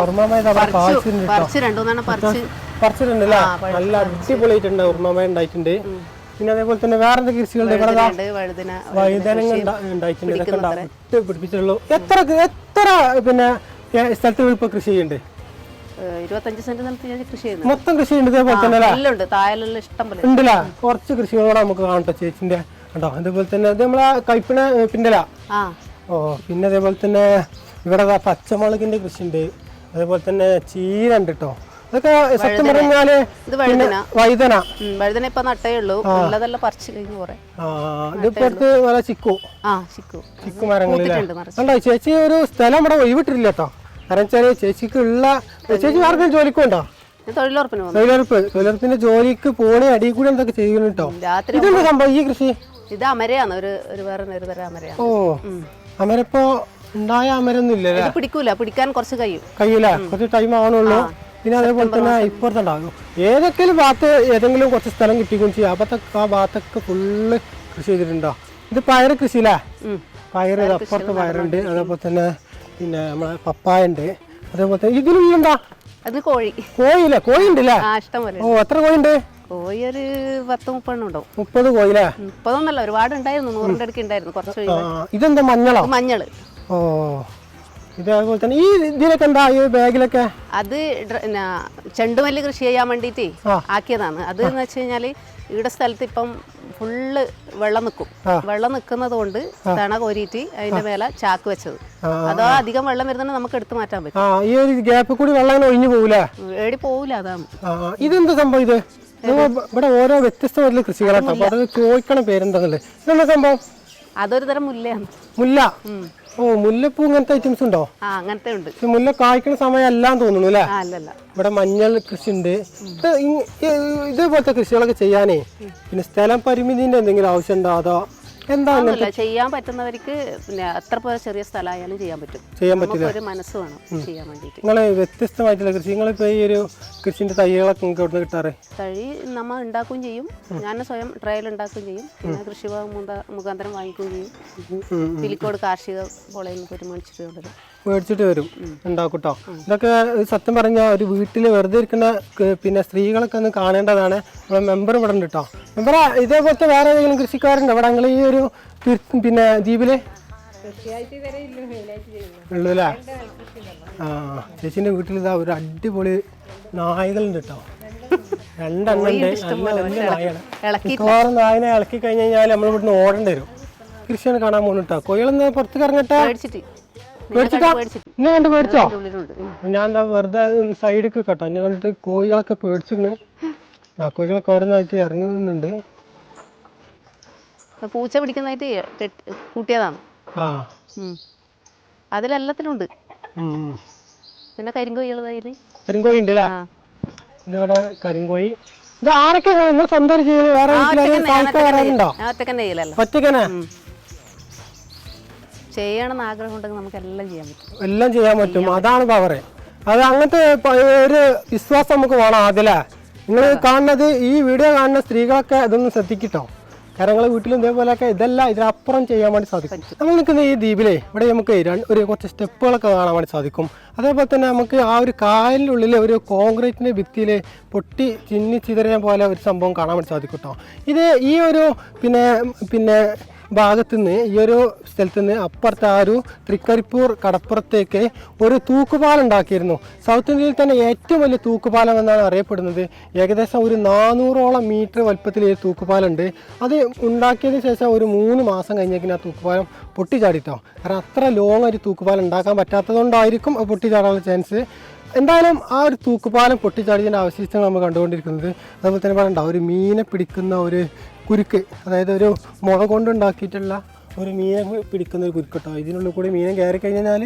പറിച്ചിട്ടുണ്ടല്ലേ? നല്ല അടിപൊളിയായിട്ടുണ്ട്, ഉറുമാമ ഉണ്ടായിട്ടുണ്ട്. പിന്നെ അതേപോലെ തന്നെ വേറെ എന്തൊക്കെ കൃഷികളുണ്ട്? വഴുതനങ്ങ ഉണ്ടായിട്ടുണ്ട്. ഇതൊക്കെ പിടിപ്പിച്ചിട്ടുള്ളൂ. എത്ര പിന്നെ സ്ഥലത്ത് ഇപ്പൊ കൃഷി ചെയ്യുന്നുണ്ട്? 25 സെന്റ് കൃഷി ചെയ്യുന്നു. മൊത്തം കൃഷി ഉണ്ട് ഇതേപോലെ തന്നെ ഉണ്ടല്ലേ? കുറച്ച് കൃഷികളോടെ നമുക്ക് കാണട്ടോ ചേച്ചിന്റെ കേട്ടോ. അതേപോലെ തന്നെ ഇത് നമ്മളെ കൈപ്പിണ പിന്നല. പിന്നെ അതേപോലെ തന്നെ ഇവിടെ പച്ചമുളകിന്റെ കൃഷി ഉണ്ട്. അതേപോലെ തന്നെ ചീര ഉണ്ട് കേട്ടോ. ഇതൊക്കെ സത്യം പറഞ്ഞാല് ഇത് വഴുതന. വഴുതന വഴുതന ഇപ്പൊ നട്ടേ ഉള്ളൂ, ഉള്ളതെല്ലാം പറിച്ചു കഴിഞ്ഞു കുറെ. ഇതിപ്പോ നല്ല ചിക്കു ചിക്കു മരങ്ങളില്ലേ കണ്ടോ. ചേച്ചി ഒരു സ്ഥലം ഇവിടെ ഒഴിവിട്ടില്ല കേട്ടോ. കാരണം വെച്ചാല് ചേച്ചിക്ക് ഉള്ള ചേച്ചി ആർക്കും ജോലിക്കുണ്ടോ? തൊഴിലുറപ്പിന്റെ ജോലിക്ക് പോണേ അടി കൂടെ എന്തൊക്കെ ചെയ്യുന്നു കേട്ടോ. ഇതെന്താ സംഭവം ഈ കൃഷി? ഇത് അമരയാണ്, ഒരു തരം അമരയാണ്. ഓ അമരപ്പോ ഉണ്ടായ അമരൊന്നും ഇല്ലല്ലേ? പിടിക്കൂല, പിടിക്കാൻ കുറച്ച് കഴിയൂല, കുറച്ച് ടൈം ആവണുള്ളൂ. പിന്നെ അതേപോലെ തന്നെ ഇപ്പുറത്തുണ്ടാകും ഏതൊക്കെയും ഭാഗത്ത് ഏതെങ്കിലും കുറച്ച് സ്ഥലം കിട്ടിക്കും ചെയ്യാം. അപ്പത്തൊക്കെ ആ ഭാഗത്തൊക്കെ ഫുള്ള് കൃഷി ചെയ്തിട്ടുണ്ടോ? ഇത് പയറ് കൃഷിയില്ലേ? പയറ് അപ്പുറത്ത് പയറുണ്ട്, അതേപോലെ തന്നെ പിന്നെ നമ്മളെ പപ്പായ ഉണ്ട്, അതേപോലെ തന്നെ ഇതിലുണ്ടാ അത് കോഴിയില്ലേ? കോഴി ഉണ്ടല്ലേ? ഓ എത്ര കോഴിയുണ്ട്? കോഴി ഒരു 10-30 ഉണ്ടാവും. 30 കോഴിയില്ലേ? 30 ഒരുപാട് ഉണ്ടായിരുന്നു, 100ന്റെ അടുക്ക് ഉണ്ടായിരുന്നു. കുറച്ച് ഇതെന്താ മഞ്ഞളോ? മഞ്ഞള്. ഓ ഇതേപോലെ തന്നെ ഈ ഇതിലൊക്കെ എന്താ ഈ ബാഗിലൊക്കെ? അത് ചെണ്ടുമല്ലി കൃഷി ചെയ്യാൻ വേണ്ടിട്ട് ആക്കിയതാണ്. അത് എന്ന് വെച്ച് കഴിഞ്ഞാല് ഇവിടെ സ്ഥലത്ത് ഇപ്പം ഫുള്ള് വെള്ളം നിൽക്കും. വെള്ളം നിൽക്കുന്നത് കൊണ്ട് തണ കോരിയിട്ട് അതിന്റെ മേലെ ചാക്ക് വെച്ചത്. അതോ അധികം വെള്ളം വരുന്നുണ്ടെങ്കിൽ നമുക്ക് എടുത്തു മാറ്റാൻ പറ്റും. ഈ ഒരു ഗ്യാപ്പിൽ കൂടി വെള്ളം ഒഴിഞ്ഞു പോകൂല, ഏടി പോവില്ല. അതാണ്. ഇതെന്താ സംഭവം? ഇത് ഇവിടെ ഓരോ വ്യത്യസ്തമായിട്ടുള്ള കൃഷികളാട്ടോ. അപ്പൊ അത് ചോദിക്കണ പേരെന്താന്നല്ലേ? ഇതെന്താ സംഭവം? അതൊരു തരം മുല്ലയാണ്. മുല്ല. ഓ മുല്ലപ്പൂ ഇങ്ങനത്തെ ഐറ്റംസ് ഉണ്ടോ? അങ്ങനത്തെ ഉണ്ട്. മുല്ല കായ്ക്കുന്ന സമയം എല്ലാം തോന്നുന്നു അല്ലേ? അല്ലല്ല, ഇവിടെ മഞ്ഞൾ കൃഷി ഉണ്ട്. ഇതേപോലത്തെ കൃഷികളൊക്കെ ചെയ്യാനേ പിന്നെ സ്ഥലം പരിമിതിന്റെ എന്തെങ്കിലും ആവശ്യമുണ്ടോ? അതോ എന്താ ചെയ്യാൻ പറ്റുന്നവർക്ക് പിന്നെ എത്ര പോലെ ചെറിയ സ്ഥലമായാലും ചെയ്യാൻ പറ്റും. ഒരു മനസ്സ് വേണം ചെയ്യാൻ വേണ്ടിയിട്ട്. നിങ്ങള് വ്യത്യസ്തമായിട്ടുള്ള കൃഷി, നിങ്ങളിപ്പോ ഈ ഒരു കൃഷിന്റെ തൈകളൊക്കെ നിങ്ങൾക്ക് എവിടെ നിന്ന് കിട്ടാറ്? തൈ നമ്മൾ ഉണ്ടാക്കുകയും ചെയ്യും, ഞാൻ സ്വയം ട്രയൽ ഉണ്ടാക്കുകയും ചെയ്യും, പിന്നെ കൃഷി മുഖാന്തരം വാങ്ങിക്കുകയും ചെയ്യും. പിലിക്കോട് കാർഷിക കോളേജിൽ നിന്ന് പോയിട്ട് മേടിച്ചിട്ട് വരും, ഉണ്ടാക്കൂട്ടോ. ഇതൊക്കെ സത്യം പറഞ്ഞാൽ ഒരു വീട്ടിൽ വെറുതെ ഇരിക്കുന്ന പിന്നെ സ്ത്രീകളൊക്കെ ഒന്ന് കാണേണ്ടതാണ്. നമ്മുടെ മെമ്പർ ഇവിടെ ഉണ്ട് കേട്ടോ. മെമ്പറ ഇതേപോലത്തെ വേറെ ഏതെങ്കിലും കൃഷിക്കാരുണ്ടോ ഇവിടെ നിങ്ങൾ ഈ ഒരു പിന്നെ ദ്വീപില്? ഉള്ളൂല്ലേ? ചേച്ചിന്റെ വീട്ടിൽ ഇതാ ഒരു അടിപൊളി നായകളുണ്ട് കേട്ടോ. 2 എണ്ണം ഉണ്ട്. നല്ല വലിയ നായാണ്. മിക്കവാറും നായനെ ഇളക്കി കഴിഞ്ഞ് കഴിഞ്ഞാൽ നമ്മൾ ഇവിടുന്ന് ഓടേണ്ടി വരും. കൃഷിയാണ് കാണാൻ പോകുന്നുട്ടോ. കോഴികളൊന്ന് പുറത്ത് ഇറങ്ങട്ടെ. ഇന്നെ കണ്ട് പേടിച്ചോ? ഞാൻ എന്താ വെറുതെ സൈഡിൽ കേട്ടോ. എന്നെ കണ്ടിട്ട് കോഴികളൊക്കെ പേടിച്ചിരുന്നു. കോഴികളൊക്കെ ഓരോന്നായിട്ട് ഇറങ്ങുന്നുണ്ട്. പൂച്ച പിടിക്കുന്നതായിട്ട് കൂട്ടിയതാണ്. അതിലെല്ലാത്തിലുണ്ട്. പിന്നെ കരിങ്കോഴി ഉണ്ട് അല്ലേ? ഇവിടെ കരിങ്കോഴി. ഇത് ആരൊക്കെ സ്വന്തം ചെയ്ത് വേറെ ഒറ്റക്കനെ ചെയ്യണമെന്ന് ആഗ്രഹം ഉണ്ടെങ്കിൽ നമുക്ക് എല്ലാം ചെയ്യാൻ പറ്റും. എല്ലാം ചെയ്യാൻ പറ്റും. അതാണ് പവർ. അത് അങ്ങനത്തെ ഒരു വിശ്വാസം നമുക്ക് വേണം ആദ്യമല്ലേ? നിങ്ങൾ കാണുന്നത് ഈ വീഡിയോ കാണുന്ന സ്ത്രീകളൊക്കെ ഇതൊന്നും ശ്രദ്ധിക്കട്ടോ. കാരണം നിങ്ങളെ വീട്ടിലും ഇതേപോലെയൊക്കെ ഇതെല്ലാം ഇതിനപ്പുറം ചെയ്യാൻ വേണ്ടി സാധിക്കും. നമ്മൾ നിൽക്കുന്ന ഈ ദ്വീപിലെ ഇവിടെ നമുക്ക് കുറച്ച് സ്റ്റെപ്പുകളൊക്കെ കാണാൻ വേണ്ടി സാധിക്കും. അതേപോലെ തന്നെ നമുക്ക് ആ ഒരു കായലിനുള്ളിൽ ഒരു കോൺക്രീറ്റിൻ്റെ ഭിത്തിയിൽ പൊട്ടി ചിന്നിച്ചിതറിയ പോലെ ഒരു സംഭവം കാണാൻ വേണ്ടി സാധിക്കും കേട്ടോ. ഇത് ഈ ഒരു പിന്നെ ഭാഗത്തു നിന്ന് ഈ ഒരു സ്ഥലത്തു നിന്ന് അപ്പുറത്തെ ആ ഒരു തൃക്കരിപ്പൂർ കടപ്പുറത്തേക്ക് ഒരു തൂക്കുപാലം ഉണ്ടാക്കിയിരുന്നു. സൗത്ത് ഇന്ത്യയിൽ തന്നെ ഏറ്റവും വലിയ തൂക്കുപാലം എന്നാണ് അറിയപ്പെടുന്നത്. ഏകദേശം ഒരു 400ഓളം മീറ്റർ വലുപ്പത്തിൽ ഈ തൂക്കുപാലം ഉണ്ട്. അത് ഉണ്ടാക്കിയതിന് ശേഷം ഒരു 3 മാസം കഴിഞ്ഞേക്കിന് ആ തൂക്കുപാലം പൊട്ടിച്ചാടിട്ടോ. കാരണം അത്ര ലോങ് ഒരു തൂക്കുപാലം ഉണ്ടാക്കാൻ പറ്റാത്തതുകൊണ്ടായിരിക്കും അത് പൊട്ടിച്ചാടാനുള്ള ചാൻസ്. എന്തായാലും ആ ഒരു തൂക്കുപാലം പൊട്ടിച്ചാടിയതിൻ്റെ അവശിഷ്ടങ്ങൾ നമ്മൾ കണ്ടുകൊണ്ടിരിക്കുന്നത്. അതുപോലെ തന്നെ പറയണ്ട ഒരു മീനെ പിടിക്കുന്ന ഒരു കുരുക്ക്, അതായത് ഒരു മുള കൊണ്ടുണ്ടാക്കിയിട്ടുള്ള ഒരു മീനെ പിടിക്കുന്ന ഒരു കുരുക്കട്ടോ. ഇതിനുള്ളിൽ കൂടി മീനെ കയറി കഴിഞ്ഞാൽ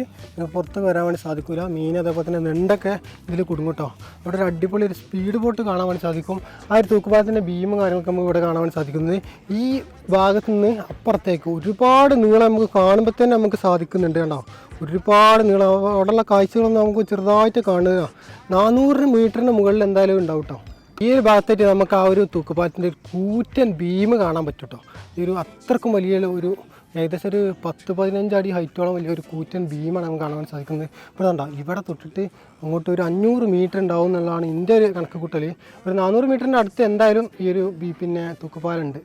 പുറത്ത് വരാൻ വേണ്ടി സാധിക്കില്ല. മീൻ അതേപോലെ തന്നെ നെണ്ടൊക്കെ ഇതിൽ കുടുങ്ങട്ടോ. അവിടെ ഒരു അടിപൊളി ഒരു സ്പീഡ് ബോട്ട് കാണാൻ വേണ്ടി സാധിക്കും. ആ ഒരു തൂക്കുപാലത്തിൻ്റെ ബീമും കാര്യങ്ങളൊക്കെ നമുക്ക് ഇവിടെ കാണാൻ വേണ്ടി സാധിക്കുന്നത്. ഈ ഭാഗത്തു നിന്ന് അപ്പുറത്തേക്ക് ഒരുപാട് നീളം നമുക്ക് കാണുമ്പോൾ തന്നെ നമുക്ക് സാധിക്കുന്നുണ്ട് കേട്ടോ. ഒരുപാട് നീളം അവിടെയുള്ള കാഴ്ചകളൊന്നും നമുക്ക് ചെറുതായിട്ട് കാണുക. 400 മീറ്ററിന് മുകളിൽ എന്തായാലും ഉണ്ടാവും കേട്ടോ. ഈ ഒരു ഭാഗത്തായിട്ട് നമുക്ക് ആ ഒരു തൂക്കുപാലത്തിൻ്റെ ഒരു കൂറ്റൻ ബീം കാണാൻ പറ്റും കേട്ടോ. ഈ ഒരു അത്രക്കും വലിയ ഒരു ഏകദേശം ഒരു 10-15 അടി ഹൈറ്റോളം വലിയൊരു കൂറ്റൻ ബീമാണ് നമുക്ക് കാണാൻ സാധിക്കുന്നത്. ഇപ്പോൾ ഉണ്ടാവും ഇവിടെ തൊട്ടിട്ട് അങ്ങോട്ട് ഒരു 500 മീറ്റർ ഉണ്ടാവും എന്നുള്ളതാണ് എൻ്റെ ഒരു കണക്ക് കൂട്ടൽ. ഒരു 400 മീറ്ററിൻ്റെ അടുത്ത് എന്തായാലും ഈ ഒരു തൂക്കുപാലം ഉണ്ട്.